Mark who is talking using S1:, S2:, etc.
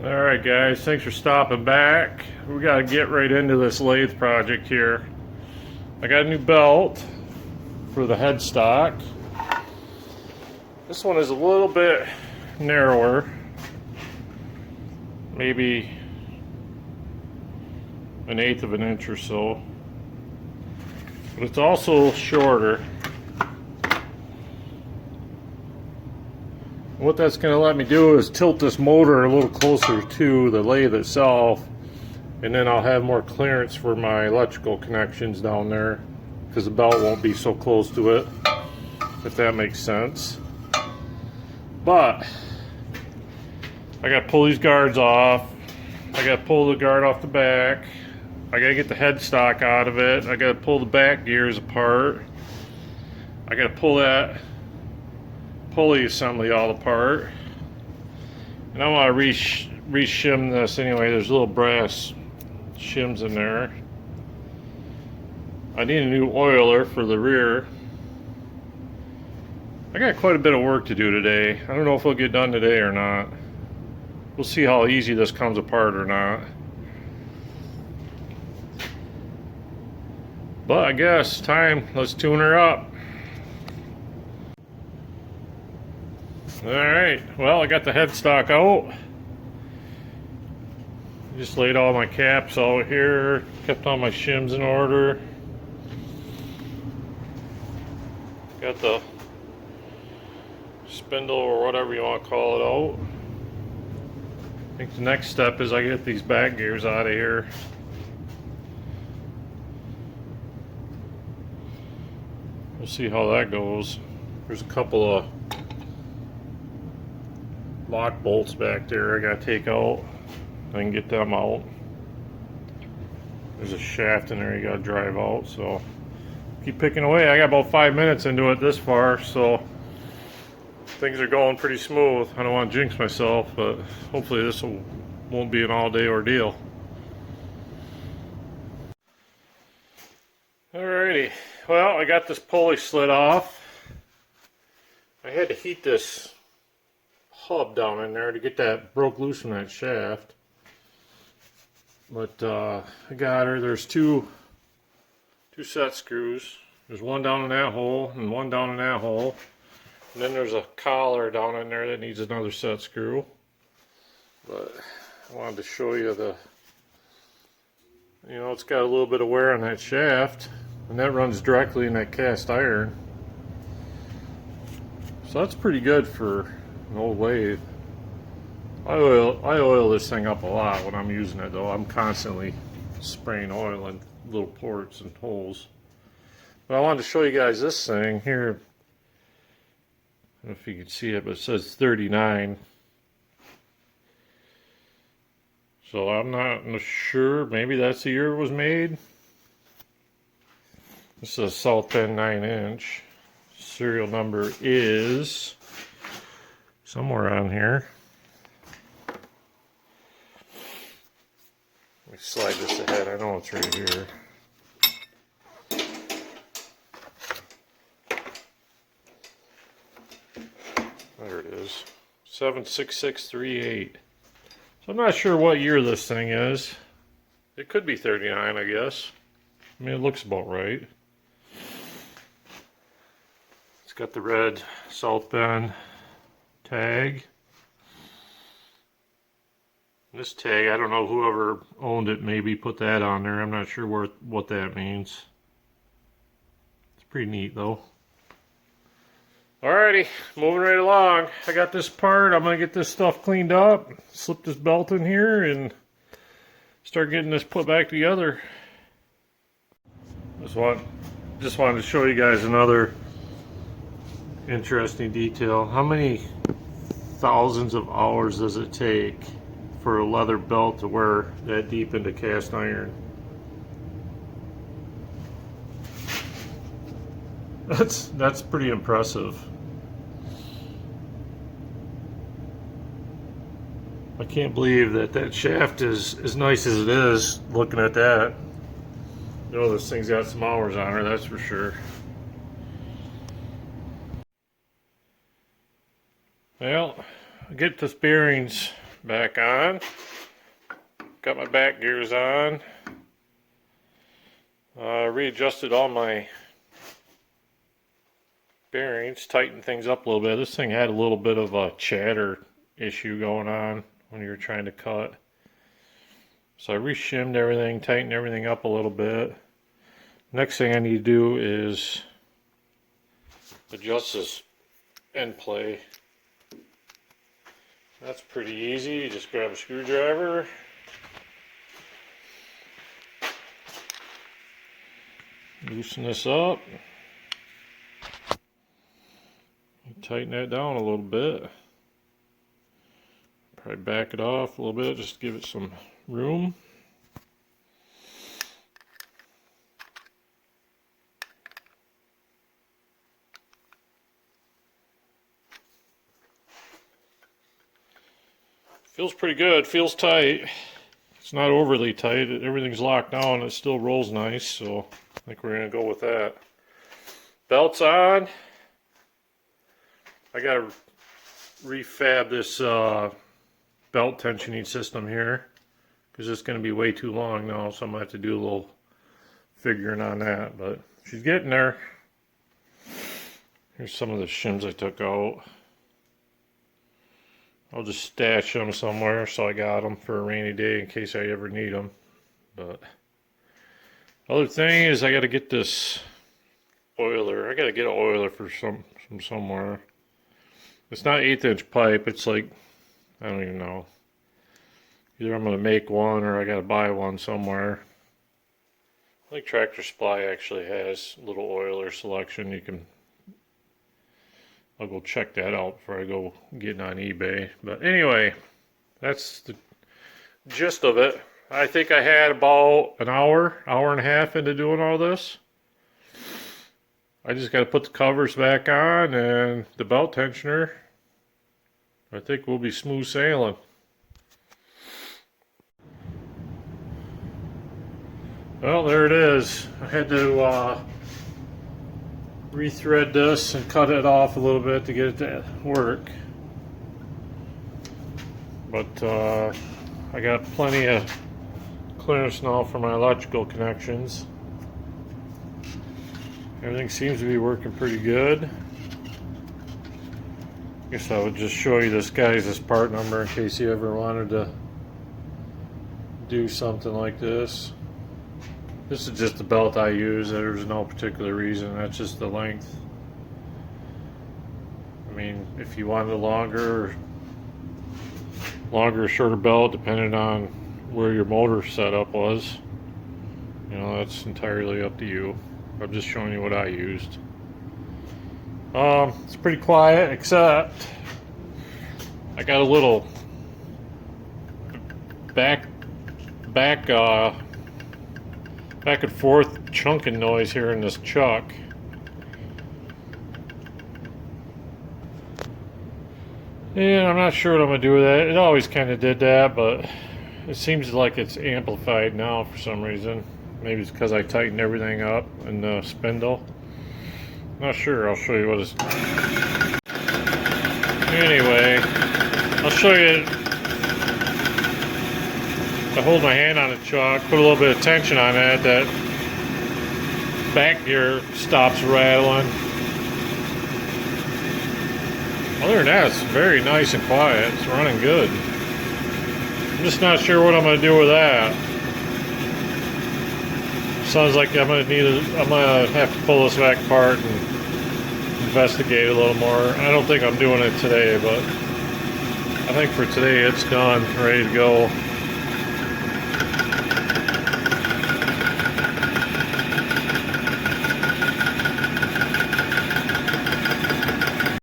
S1: Alright guys, thanks for stopping back. We got to get right into this lathe project here. I got a new belt for the headstock. This one is a little bit narrower, maybe 1/8 of an inch or so, but it's also shorter. What that's going to let me do is tilt this motor a little closer to the lathe itself, and then I'll have more clearance for my electrical connections down there because the belt won't be so close to it, if that makes sense. But I got to pull these guards off. I got to pull the guard off the back. I got to get the headstock out of it. I got to pull the back gears apart. I got to pull that pulley assembly all apart, and I want to re-shim this anyway. There's little brass shims in there. I need a new oiler for the rear. I got quite a bit of work to do today. I don't know if it'll get done today or not. We'll see how easy this comes apart or not. But I guess time, let's tune her up. Alright, well, I got the headstock out. Just laid all my caps out here, kept all my shims in order. Got the spindle or whatever you want to call it out. I think the next step is I get these back gears out of here. We'll see how that goes. There's a couple of lock bolts back there I gotta take out. I can get them out. There's a shaft in there you gotta drive out, so keep picking away. I got about 5 minutes into it this far, so things are going pretty smooth. I don't want to jinx myself, but hopefully this won't be an all-day ordeal. Alrighty, well, I got this pulley slid off. I had to heat this hub down in there to get that broke loose from that shaft, but I got her. There's two set screws. There's one down in that hole and one down in that hole, and then there's a collar down in there that needs another set screw. But I wanted to show you it's got a little bit of wear on that shaft, and that runs directly in that cast iron, so that's pretty good for an old lathe. I oil this thing up a lot when I'm using it, though. I'm constantly spraying oil in little ports and holes. But I wanted to show you guys this thing here. I don't know if you can see it, but it says 39. So I'm not sure. Maybe that's the year it was made. This is a southbend 9-inch. Serial number is somewhere on here. Let me slide this ahead. I know it's right here. There it is. 76638. So I'm not sure what year this thing is. It could be 39, I guess. I mean, it looks about right. It's got the red southbend tag. This tag, I don't know, whoever owned it maybe put that on there. I'm not sure what that means. It's pretty neat though. Alrighty, moving right along. I got this part. I'm going to get this stuff cleaned up, slip this belt in here, and start getting this put back together. Just wanted to show you guys another interesting detail. How many thousands of hours does it take for a leather belt to wear that deep into cast iron? That's pretty impressive. I can't believe that shaft is as nice as it is. Looking at that, you know, this thing's got some hours on her, that's for sure. Well, I get this bearings back on. Got my back gears on. Readjusted all my bearings, tightened things up a little bit. This thing had a little bit of a chatter issue going on when you were trying to cut. So I re-shimmed everything, tightened everything up a little bit. Next thing I need to do is adjust this end play. That's pretty easy. You just grab a screwdriver. Loosen this up. Tighten that down a little bit. Probably back it off a little bit just to give it some room. Feels pretty good, feels tight. It's not overly tight, everything's locked down, it still rolls nice, so I think we're gonna go with that. Belt's on. I gotta refab this belt tensioning system here because it's gonna be way too long now, so I'm gonna have to do a little figuring on that, but she's getting there. Here's some of the shims I took out. I'll just stash them somewhere so I got them for a rainy day in case I ever need them. But other thing is I got to get this oiler. I got to get an oiler from somewhere. It's not 1/8 inch pipe. It's like, I don't even know. Either I'm going to make one or I got to buy one somewhere. I think Tractor Supply actually has a little oiler selection. You can. I'll go check that out before I go getting on eBay. But anyway, that's the gist of it. I think I had about an hour and a half into doing all this. I just got to put the covers back on and the belt tensioner. I think we'll be smooth sailing. Well, there it is. I had to rethread this and cut it off a little bit to get it to work, but I got plenty of clearance now for my electrical connections. Everything seems to be working pretty good. Guess I would just show you this guy's part number in case you ever wanted to do something like this. This is just the belt I use. There's no particular reason. That's just the length. I mean, if you wanted a longer or shorter belt, depending on where your motor setup was, you know, that's entirely up to you. I'm just showing you what I used. It's pretty quiet, except I got a little back and forth chunking noise here in this chuck. And I'm not sure what I'm gonna do with that. It always kind of did that, but it seems like it's amplified now for some reason. Maybe it's because I tightened everything up in the spindle. Not sure. I'll show you what it's. Anyway, I'll show you. I hold my hand on the chuck, put a little bit of tension on it, that back gear stops rattling. Other than that, it's very nice and quiet. It's running good. I'm just not sure what I'm going to do with that. Sounds like I'm going to have to pull this back apart and investigate a little more. I don't think I'm doing it today, but I think for today it's done, ready to go.